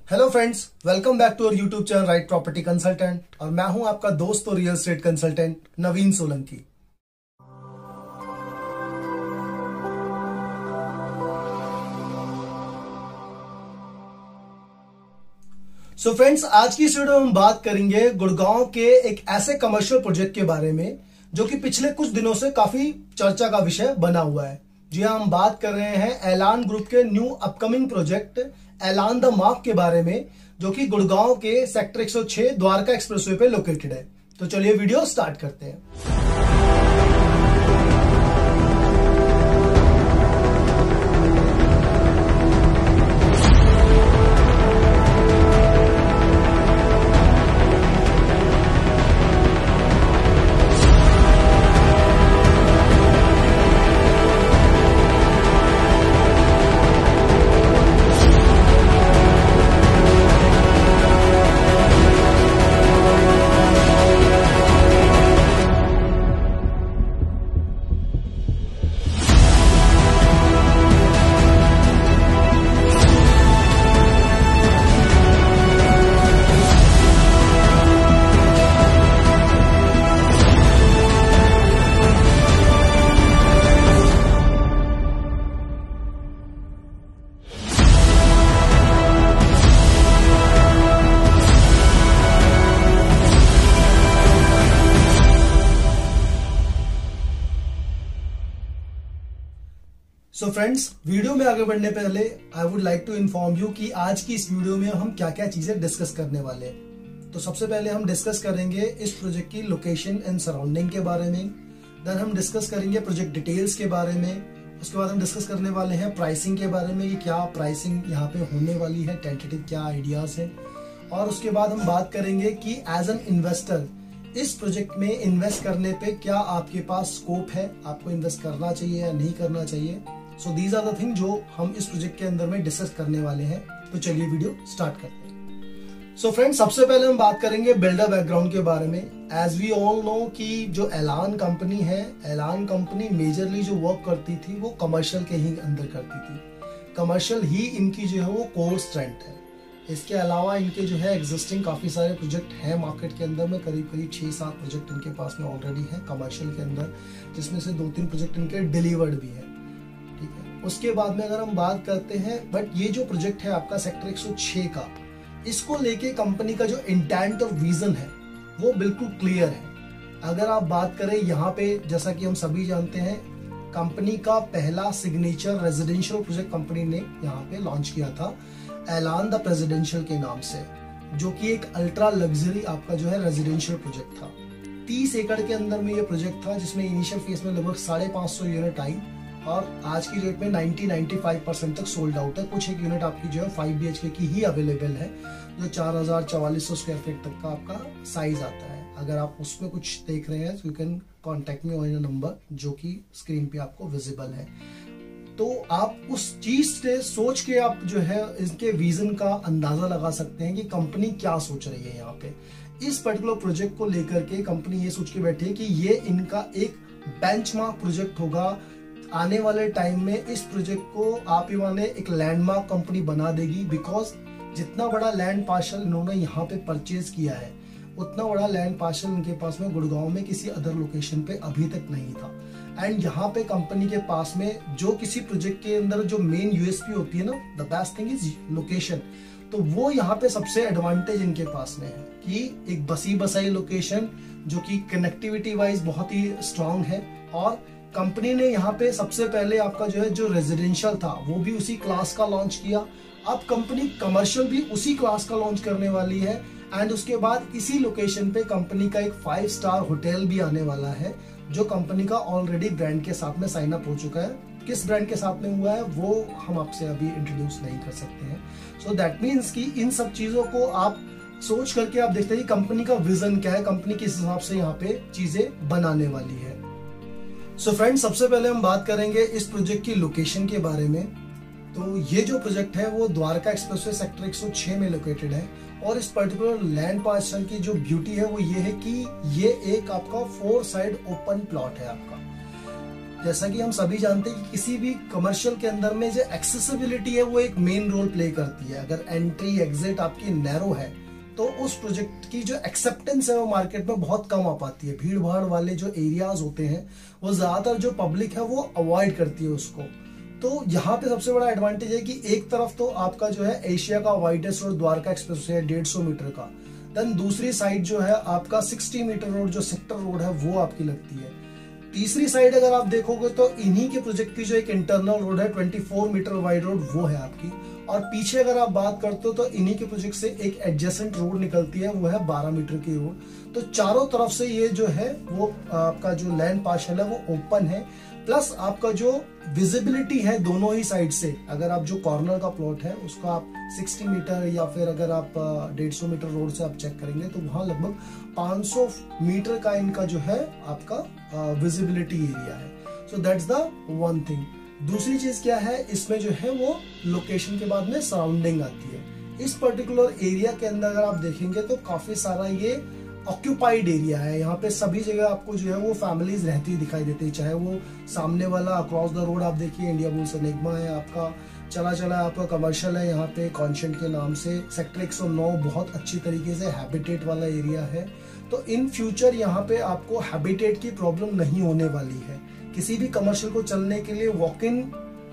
Hello friends, welcome back to our YouTube channel right property consultant. और मैं हूं आपका दोस्त और real estate consultant Naveen Solanki. So friends, आज की इस वीडियो में हम बात करेंगे गुड़गांव के एक ऐसे कमर्शियल प्रोजेक्ट के बारे में जो कि पिछले कुछ दिनों से काफी चर्चा का विषय बना हुआ है। जी हाँ, हम बात कर रहे हैं एलान ग्रुप के न्यू अपकमिंग प्रोजेक्ट एलान द मार्क के बारे में, जो कि गुड़गांव के सेक्टर 106 द्वारका एक्सप्रेसवे पे लोकेटेड है। तो चलिए वीडियो स्टार्ट करते हैं। सो फ्रेंड्स, वीडियो में आगे बढ़ने पहले I would like to inform you कि आज की इस वीडियो में हम क्या क्या चीजें डिस्कस करने वाले हैं। तो सबसे पहले हम डिस्कस करेंगे इस प्रोजेक्ट की लोकेशन एंड सराउंडिंग के बारे में। देन हम डिस्कस करेंगे प्रोजेक्ट डिटेल्स के बारे में। उसके बाद हम डिस्कस करने वाले हैं प्राइसिंग के बारे में कि क्या प्राइसिंग यहाँ पे होने वाली है, टेंटेटिव क्या आइडियाज है। और उसके बाद हम बात करेंगे कि एज एन इन्वेस्टर इस प्रोजेक्ट में इन्वेस्ट करने पे क्या आपके पास स्कोप है, आपको इन्वेस्ट करना चाहिए या नहीं करना चाहिए। So these are the thing जो हम इस प्रोजेक्ट के अंदर में डिस्कस करने वाले हैं। तो चलिए वीडियो स्टार्ट करते हैं। सो फ्रेंड्स, सबसे पहले हम बात करेंगे बिल्डर बैकग्राउंड के बारे में। एज वी ऑल नो कि जो एलान कंपनी है, एलान कंपनी मेजरली जो वर्क करती थी वो कमर्शियल के ही अंदर करती थी। कमर्शियल ही इनकी जो है वो कोर स्ट्रेंथ है। इसके अलावा इनके जो है एग्जिस्टिंग काफी सारे प्रोजेक्ट हैं मार्केट के अंदर में। करीब करीब 6-7 प्रोजेक्ट इनके पास में ऑलरेडी है कमर्शियल के अंदर, जिसमें से 2-3 प्रोजेक्ट इनके डिलीवर्ड भी है। ठीक है, उसके बाद में अगर हम बात करते हैं, बट ये जो प्रोजेक्ट है आपका सेक्टर 106 का, इसको लेके कंपनी का जो इंटेंट और विजन है वो बिल्कुल क्लियर है। अगर आप बात करें यहाँ पे, जैसा कि हम सभी जानते हैं, कंपनी का पहला सिग्नेचर रेजिडेंशियल प्रोजेक्ट कंपनी ने यहाँ पे लॉन्च किया था एलान द प्रेसिडेंशियल के नाम से, जो कि एक अल्ट्रा लग्जरी आपका जो है रेजिडेंशियल प्रोजेक्ट था। 30 एकड़ के अंदर में ये प्रोजेक्ट था, जिसमें इनिशियल फेज में लगभग 550 यूनिट आई और आज की डेट में 90-95% तक सोल्ड आउट है। कुछ एक यूनिट आपकी जो है 5 BHK की ही अवेलेबल है, जो 4400 स्क्वायर फीट तक का आपका साइज आता है। अगर आप उसमें कुछ देख रहे हैं तो you can contact me on number जो कि स्क्रीन पे आपको विजिबल है। तो आप उस चीज से सोच के आप जो है इसके विजन का अंदाजा लगा सकते हैं कि कंपनी क्या सोच रही है। यहाँ पे इस पर्टिकुलर प्रोजेक्ट को लेकर के कंपनी ये सोच के बैठी है कि ये इनका एक बेंचमार्क प्रोजेक्ट होगा। आने वाले टाइम में इस प्रोजेक्ट को आप ये एक लैंडमार्क कंपनी बना देगी, बिकॉज जितना बड़ा लैंड पार्सल इन्होंने यहाँ पे परचेज किया है, उतना बड़ा लैंड पार्सल इनके पास में गुड़गांव में किसी अदर लोकेशन पे अभी तक नहीं था। एंड यहाँ पे कंपनी के पास में जो किसी प्रोजेक्ट के अंदर जो मेन यूएसपी होती है ना, the best thing is location. तो वो यहाँ पे सबसे एडवांटेज इनके पास में है कि एक बसी बसाई लोकेशन जो कि कनेक्टिविटी वाइज बहुत ही स्ट्रांग है। और कंपनी ने यहाँ पे सबसे पहले आपका जो है जो रेजिडेंशियल था वो भी उसी क्लास का लॉन्च किया। अब कंपनी कमर्शियल भी उसी क्लास का लॉन्च करने वाली है। एंड उसके बाद इसी लोकेशन पे कंपनी का एक 5 स्टार होटल भी आने वाला है, जो कंपनी का ऑलरेडी ब्रांड के साथ में साइन अप हो चुका है। किस ब्रांड के साथ में हुआ है वो हम आपसे अभी इंट्रोड्यूस नहीं कर सकते हैं। सो दैट मीन्स कि इन सब चीजों को आप सोच करके आप देखते हैं कि कंपनी का विजन क्या है, कंपनी किस हिसाब से यहाँ पे चीजें बनाने वाली है। सो फ्रेंड्स, सबसे पहले हम बात करेंगे इस प्रोजेक्ट की लोकेशन के बारे में। तो ये जो प्रोजेक्ट है वो द्वारका एक्सप्रेसवे सेक्टर 106 में लोकेटेड है। और इस पर्टिकुलर लैंड पार्सल की जो ब्यूटी है वो ये है कि ये एक आपका 4 साइड ओपन प्लॉट है आपका। जैसा कि हम सभी जानते हैं कि किसी भी कमर्शियल के अंदर में जो एक्सेसिबिलिटी है वो एक मेन रोल प्ले करती है। अगर एंट्री एग्जिट आपकी नैरो है तो उस प्रोजेक्ट की जो एक्सेप्टेंस है वो मार्केट में बहुत कम आ पाती है। भीड़ भाड़ वाले जो एरियाज होते हैं वो ज्यादातर जो पब्लिक है वो अवॉइड करती है उसको। तो यहाँ पे सबसे बड़ा एडवांटेज है कि एक तरफ तो आपका जो है एशिया का वाइडेस्ट रोड द्वारका एक्सप्रेस है 150 मीटर का, देन दूसरी साइड जो है आपका 60 मीटर रोड जो सेक्टर रोड है वो आपकी लगती है। तीसरी साइड अगर आप देखोगे तो इन्हीं के प्रोजेक्ट की जो एक इंटरनल रोड है 24 मीटर वाइड रोड वो है आपकी। और पीछे अगर आप बात करते हो तो इन्हीं के प्रोजेक्ट से एक एडजेसेंट रोड निकलती है, वो है 12 मीटर की रोड। तो चारों तरफ से ये जो है वो आपका जो लैंड पार्शल है वो ओपन है, प्लस आपका जो विजिबिलिटी है दोनों ही साइड से, अगर आप जो कॉर्नर का प्लॉट है उसको आप 60 मीटर या फिर अगर आप 150 मीटर रोड से आप चेक करेंगे तो वहां लगभग 500 मीटर का इनका जो है आपका विजिबिलिटी एरिया है। So that's the one thing. दूसरी चीज क्या है इसमें जो है वो लोकेशन के बाद में सराउंडिंग आती है। इस पर्टिकुलर एरिया के अंदर अगर आप देखेंगे तो काफी सारा ये ऑक्यूपाइड एरिया है। यहाँ पे सभी जगह आपको जो है वो फैमिलीज रहती दिखाई देती है, चाहे वो सामने वाला अक्रॉस द रोड आप देखिए इंडिया बुल्स एनिग्मा है आपका, चला चला आपका कमर्शियल है यहाँ पे कॉन्शेंट के नाम से। सेक्टर 109 बहुत अच्छी तरीके से हैबिटेट वाला एरिया है। तो इन फ्यूचर यहाँ पे आपको हैबिटेट की प्रॉब्लम नहीं होने वाली है। किसी भी कमर्शियल को चलने के लिए वॉक इन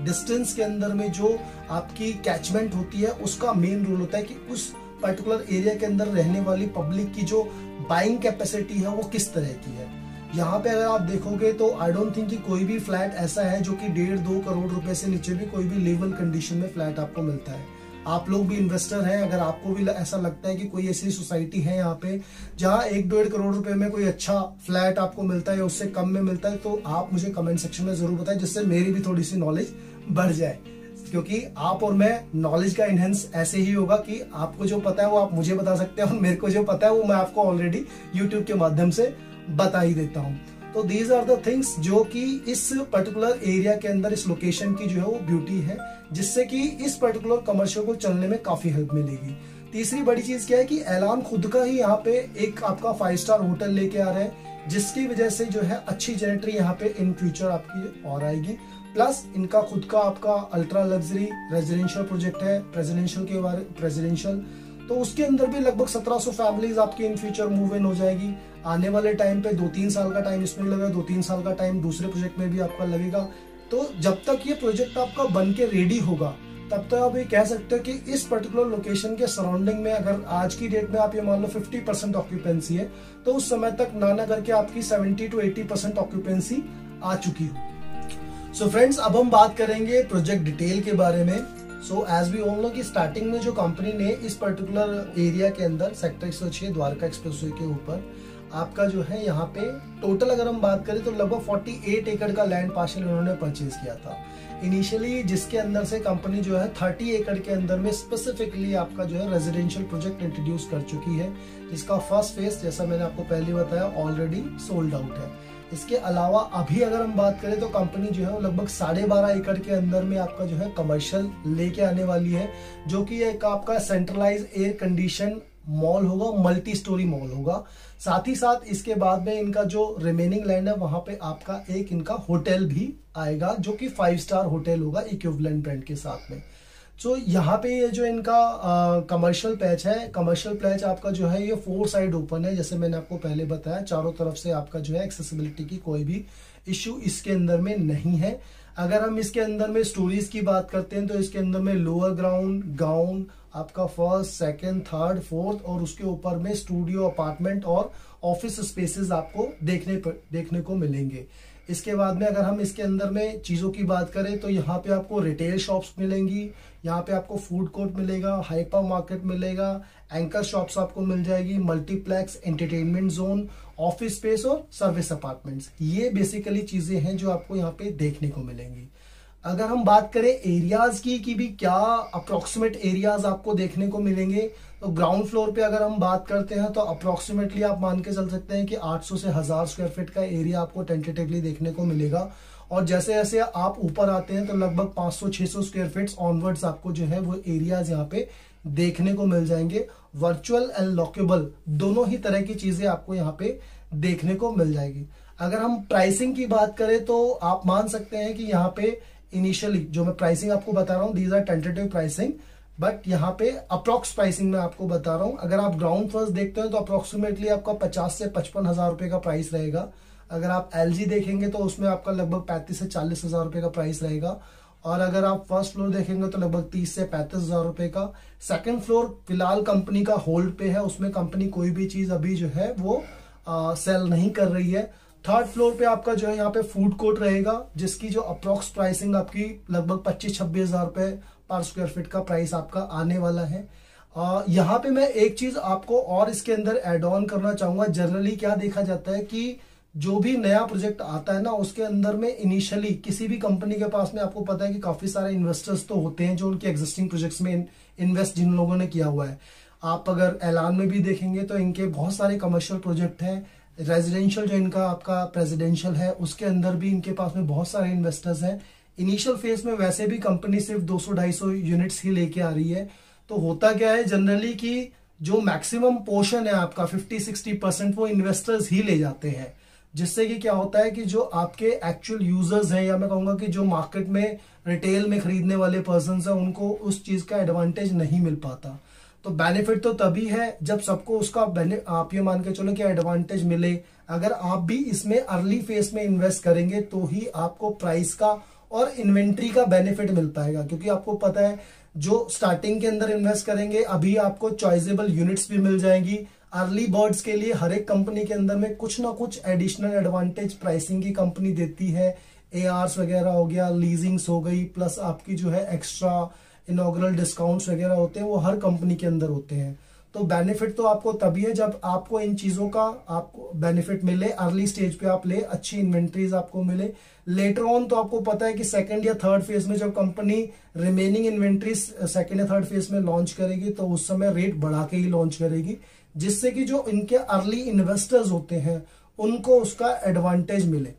डिस्टेंस के अंदर में जो आपकी कैचमेंट होती है उसका मेन रोल होता है कि उस पर्टिकुलर एरिया के अंदर रहने वाली पब्लिक की जो बाइंग कैपेसिटी है वो किस तरह की है। यहाँ पे अगर आप देखोगे तो आई डोंट थिंक कि कोई भी फ्लैट ऐसा है जो कि 1.5-2 करोड़ रुपए से नीचे भी कोई भी लीवल कंडीशन में फ्लैट आपको मिलता है। आप लोग भी इन्वेस्टर हैं, अगर आपको भी ऐसा लगता है कि कोई ऐसी सोसाइटी है यहाँ पे जहाँ 1-1.5 करोड़ रुपए में कोई अच्छा फ्लैट आपको मिलता है या उससे कम में मिलता है, तो आप मुझे कमेंट सेक्शन में जरूर बताएं, जिससे मेरी भी थोड़ी सी नॉलेज बढ़ जाए। क्योंकि आप और मैं नॉलेज का इनहेंस ऐसे ही होगा कि आपको जो पता है वो आप मुझे बता सकते हैं और मेरे को जो पता है वो मैं आपको ऑलरेडी यूट्यूब के माध्यम से बता ही देता हूँ। तो दीज आर द थिंग्स जो कि इस पर्टिकुलर एरिया के अंदर इस लोकेशन की जो है वो ब्यूटी है, जिससे कि इस पर्टिकुलर कमर्शियल को चलने में काफी हेल्प मिलेगी। तीसरी बड़ी चीज क्या है कि ऐलान खुद का ही यहाँ पे एक आपका 5 स्टार होटल लेके आ रहा है, जिसकी वजह से जो है अच्छी जेनेटरी यहाँ पे इन फ्यूचर आपकी और आएगी। प्लस इनका खुद का आपका अल्ट्रा लग्जरी रेजिडेंशियल प्रोजेक्ट है, प्रेसिडेंशियल, तो उसके अंदर भी लगभग 1700 फैमिलीज आपकी इन फ्यूचर मूव इन हो जाएगी। आने वाले टाइम पे 2-3 साल का टाइम इसमें लगेगा, 2-3 साल का टाइम दूसरे प्रोजेक्ट में भी आपका लगेगा। तो जब तक ये प्रोजेक्ट आपका बन के रेडी होगा तब तक आप ये कह सकते हो कि इस पर्टिकुलर लोकेशन के सराउंडिंग में अगर आज की डेट में आप ये मान लो 50% ऑक्यूपेंसी है, तो उस समय तक ना करके आपकी 70-80% ऑक्यूपेंसी आ चुकी हो। सो फ्रेंड्स, अब हम बात करेंगे प्रोजेक्ट डिटेल के बारे में। So as we all know कि स्टार्टिंग में जो कंपनी ने इस पर्टिकुलर एरिया के अंदर सेक्टर 106 द्वारका एक्सप्रेसवे के ऊपर आपका जो है यहाँ पे टोटल अगर हम बात करें तो लगभग 48 एकड़ का लैंड पार्शल उन्होंने परचेज किया था इनिशियली, जिसके अंदर से कंपनी जो है 30 एकड़ के अंदर में स्पेसिफिकली आपका जो है रेजिडेंशियल प्रोजेक्ट इंट्रोड्यूस कर चुकी है, जिसका फर्स्ट फेज जैसा मैंने आपको पहले बताया ऑलरेडी सोल्ड आउट है। इसके अलावा अभी अगर हम बात करें तो कंपनी जो है वो लगभग 12.5 एकड़ के अंदर में आपका जो है कमर्शियल लेके आने वाली है, जो कि एक आपका सेंट्रलाइज एयर कंडीशन मॉल होगा, मल्टी स्टोरी मॉल होगा। साथ ही साथ इसके बाद में इनका जो रिमेनिंग लैंड है वहां पे आपका एक इनका होटल भी आएगा, जो कि 5 स्टार होटल होगा इक्विवेलेंट ब्रांड के साथ में। तो यहाँ पे ये जो इनका कमर्शियल पैच है, कमर्शियल पैच आपका जो है ये 4 साइड ओपन है, जैसे मैंने आपको पहले बताया। चारों तरफ से आपका जो है एक्सेसिबिलिटी की कोई भी इश्यू इसके अंदर में नहीं है। अगर हम इसके अंदर में स्टोरीज की बात करते हैं तो इसके अंदर में लोअर ग्राउंड आपका फर्स्ट, सेकंड, थर्ड, फोर्थ और उसके ऊपर में स्टूडियो, अपार्टमेंट और ऑफिस स्पेसेस आपको देखने को मिलेंगे। इसके बाद में अगर हम इसके अंदर में चीजों की बात करें तो यहाँ पे आपको रिटेल शॉप्स मिलेंगी, यहाँ पे आपको फूड कोर्ट मिलेगा, हाइपर मार्केट मिलेगा, एंकर शॉप्स आपको मिल जाएगी, multiplex, entertainment zone, office space और सर्विस अपार्टमेंट्स। ये बेसिकली चीजें हैं जो आपको यहाँ पे देखने को मिलेंगी। अगर हम बात करें एरियाज की भी क्या अप्रोक्सीमेट एरियाज आपको देखने को मिलेंगे, तो ग्राउंड फ्लोर पे अगर हम बात करते हैं तो अप्रोक्सीमेटली आप मान के चल सकते हैं कि 800 से 1000 स्क्वायर फीट का एरिया आपको टेंटेटिवली देखने को मिलेगा। और जैसे जैसे आप ऊपर आते हैं तो लगभग 500-600 स्क्वायर फीट ऑनवर्ड्स आपको जो है वो एरियाज यहाँ पे देखने को मिल जाएंगे। वर्चुअल एंड लॉकेबल दोनों ही तरह की चीजें आपको यहाँ पे देखने को मिल जाएगी। अगर हम प्राइसिंग की बात करें तो आप मान सकते हैं कि यहाँ पे इनिशियली जो मैं प्राइसिंग आपको बता रहा हूँ, these are tentative pricing, but यहाँ पे अप्रोक्स प्राइसिंग में आपको बता रहा हूँ। अगर आप ग्राउंड फर्स्ट देखते हैं तो अप्रोक्सीमेटली आपका 50 से 55 हजार रुपए का प्राइस रहेगा। अगर आप एलजी देखेंगे तो उसमें आपका लगभग 35 से 40 हजार रुपए का प्राइस रहेगा। और अगर आप फर्स्ट फ्लोर देखेंगे तो लगभग 30 से 35 हजार रुपए का। सेकंड फ्लोर फिलहाल कंपनी का होल्ड पे है, उसमें कंपनी कोई भी चीज अभी जो है वो सेल नहीं कर रही है। थर्ड फ्लोर पे आपका जो है यहाँ पे फूड कोर्ट रहेगा, जिसकी जो अप्रोक्स प्राइसिंग आपकी लगभग 25-26 हजार रुपए पर स्क्वायर फीट का प्राइस आपका आने वाला है। यहाँ पे मैं एक चीज आपको और इसके अंदर एड ऑन करना चाहूंगा। जनरली क्या देखा जाता है कि जो भी नया प्रोजेक्ट आता है ना, उसके अंदर में इनिशियली किसी भी कंपनी के पास में आपको पता है कि काफी सारे इन्वेस्टर्स तो होते हैं जो उनके एग्जिस्टिंग प्रोजेक्ट्स में इन्वेस्ट जिन लोगों ने किया हुआ है। आप अगर ऐलान में भी देखेंगे तो इनके बहुत सारे कमर्शियल प्रोजेक्ट हैं। रेजिडेंशियल जो इनका आपका प्रेसिडेंशियल है उसके अंदर भी इनके पास में बहुत सारे इन्वेस्टर्स हैं। इनिशियल फेज में वैसे भी कंपनी सिर्फ 200-250 यूनिट्स ही लेके आ रही है। तो होता क्या है जनरली कि जो मैक्सिमम पोर्शन है आपका 50-60% वो इन्वेस्टर्स ही ले जाते हैं, जिससे कि क्या होता है कि जो आपके एक्चुअल यूजर्स हैं, या मैं कहूंगा कि जो मार्केट में रिटेल में खरीदने वाले पर्सन हैं, उनको उस चीज का एडवांटेज नहीं मिल पाता। तो बेनिफिट तो तभी है जब सबको उसका आप ये मान के चलो कि एडवांटेज मिले। अगर आप भी इसमें अर्ली फेज में इन्वेस्ट करेंगे तो ही आपको प्राइस का और इन्वेंट्री का बेनिफिट मिल पाएगा, क्योंकि आपको पता है जो स्टार्टिंग के अंदर इन्वेस्ट करेंगे अभी आपको चॉइसेबल यूनिट्स भी मिल जाएंगी। अर्ली बर्ड्स के लिए हर एक कंपनी के अंदर में कुछ ना कुछ एडिशनल एडवांटेज प्राइसिंग की कंपनी देती है। एआरस वगैरह हो गया, लीजिंग्स हो गई, प्लस आपकी जो है एक्स्ट्रा इनॉग्रल डिस्काउंट्स वगैरह होते हैं, वो हर कंपनी के अंदर होते हैं। तो बेनिफिट तो आपको तभी है जब आपको इन चीजों का आपको बेनिफिट मिले, अर्ली स्टेज पे आप ले, अच्छी इन्वेंट्रीज आपको मिले। लेटर ऑन तो आपको पता है कि सेकंड या थर्ड फेज में जब कंपनी रिमेनिंग इन्वेंट्रीज सेकंड या थर्ड फेज में लॉन्च करेगी तो उस समय रेट बढ़ा के ही लॉन्च करेगी, जिससे कि जो इनके अर्ली इन्वेस्टर्स होते हैं उनको उसका एडवांटेज मिले।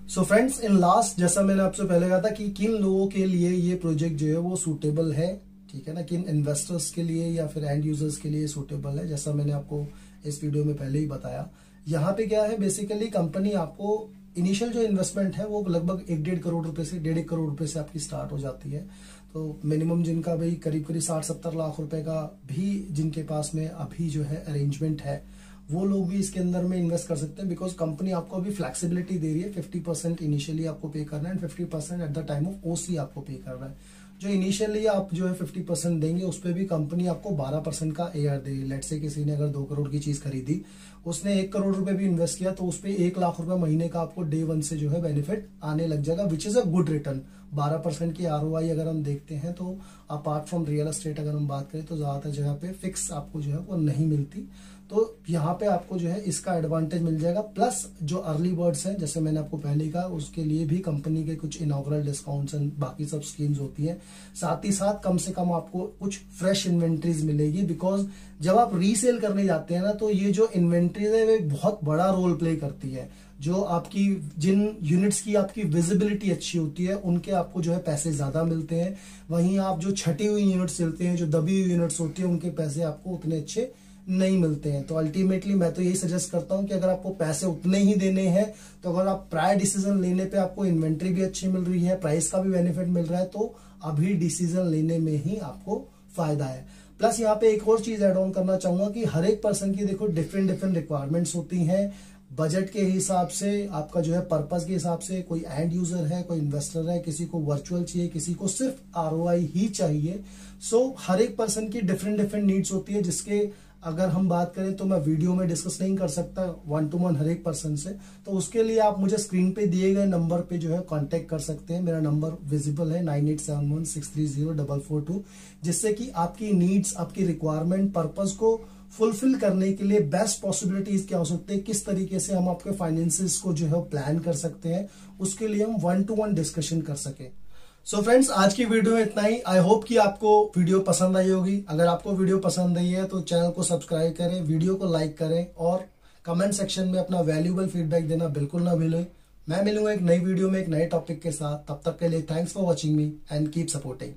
सो फ्रेंड्स, इन लास्ट जैसा मैंने आपसे पहले कहा था कि किन लोगों के लिए ये प्रोजेक्ट जो है वो सूटेबल है, ठीक है ना, किन इन्वेस्टर्स के लिए या फिर एंड यूजर्स के लिए सूटेबल है, जैसा मैंने आपको इस वीडियो में पहले ही बताया। यहाँ पे क्या है, बेसिकली कंपनी आपको इनिशियल जो इन्वेस्टमेंट है वो लगभग 1-1.5 करोड़ रुपए से 1.5 करोड़ रुपए से आपकी स्टार्ट हो जाती है। तो मिनिमम जिनका भाई करीब 60-70 लाख रुपए का भी जिनके पास में अभी जो है अरेंजमेंट है, वो लोग भी इसके अंदर में इन्वेस्ट कर सकते हैं, बिकॉज कंपनी आपको अभी फ्लेक्सिबिलिटी दे रही है। 50% इनिशियली आपको पे करना है and 50% at the time of OC आपको पे करना है। जो इनिशियली आप जो है 50% देंगे उस पर भी कंपनी आपको 12% का एआर देगी। लेट से किसी ने अगर 2 करोड़ की चीज खरीदी, उसने 1 करोड़ रुपए भी इन्वेस्ट किया, तो उस पर 1 लाख रुपए महीने का आपको डे 1 से जो है बेनिफिट आने लग जाएगा, which is a good return. 12% की आरओआई अगर हम देखते हैं तो अपार्ट फ्रॉम रियल एस्टेट अगर हम बात करें तो ज्यादातर जगह पे फिक्स आपको जो है वो नहीं मिलती। तो यहाँ पे आपको जो है इसका एडवांटेज मिल जाएगा। प्लस जो अर्ली बर्ड्स हैं, जैसे मैंने आपको पहले कहा, उसके लिए भी कंपनी के कुछ इनॉग्रल डिस्काउंट्स एंड बाकी सब स्कीम्स होती हैं। साथ ही साथ कम से कम आपको कुछ फ्रेश इन्वेंट्रीज मिलेगी, बिकॉज जब आप रीसेल करने जाते हैं ना, तो ये जो इन्वेंट्रीज है वो बहुत बड़ा रोल प्ले करती है। जो आपकी जिन यूनिट्स की आपकी विजिबिलिटी अच्छी होती है उनके आपको जो है पैसे ज्यादा मिलते हैं। वहीं आप जो छटी हुई यूनिट्स मिलते हैं, जो दबी हुई यूनिट्स होती है, उनके पैसे आपको उतने अच्छे नहीं मिलते हैं। तो अल्टीमेटली मैं तो यही सजेस्ट करता हूं कि अगर आपको पैसे उतने ही देने हैं, तो अगर आप प्रायर डिसीजन लेने पे आपको इन्वेंट्री भी अच्छी मिल रही है, प्राइस का भी बेनिफिट मिल रहा है, तो अभी डिसीजन लेने में ही आपको फायदा है। प्लस यहाँ पे एक और चीज एड ऑन करना चाहूंगा कि हर एक पर्सन की देखो डिफरेंट रिक्वायरमेंट्स होती हैं। बजट के हिसाब से, आपका जो है पर्पस के हिसाब से, कोई एंड यूजर है, कोई इन्वेस्टर है, किसी को वर्चुअल चाहिए, किसी को सिर्फ आरओआई ही चाहिए। सो हर एक पर्सन की डिफरेंट नीड्स होती है, जिसके अगर हम बात करें तो मैं वीडियो में डिस्कस नहीं कर सकता 1-to-1 हर एक पर्सन से। तो उसके लिए आप मुझे स्क्रीन पे दिए गए नंबर पे जो है कांटेक्ट कर सकते हैं। मेरा नंबर विजिबल है 9871630442, जिससे कि आपकी नीड्स, आपकी रिक्वायरमेंट, पर्पस को फुलफिल करने के लिए बेस्ट पॉसिबिलिटीज क्या हो सकते हैं, किस तरीके से हम आपके फाइनेंसेस को जो है प्लान कर सकते हैं, उसके लिए हम 1-to-1 डिस्कशन कर सके। सो फ्रेंड्स, आज की वीडियो में इतना ही। आई होप कि आपको वीडियो पसंद आई होगी। अगर आपको वीडियो पसंद आई है तो चैनल को सब्सक्राइब करें, वीडियो को लाइक करें और कमेंट सेक्शन में अपना वैल्यूएबल फीडबैक देना बिल्कुल ना भूलें। मैं मिलूंगा एक नई वीडियो में एक नए टॉपिक के साथ। तब तक के लिए thanks for watching me and keep supporting.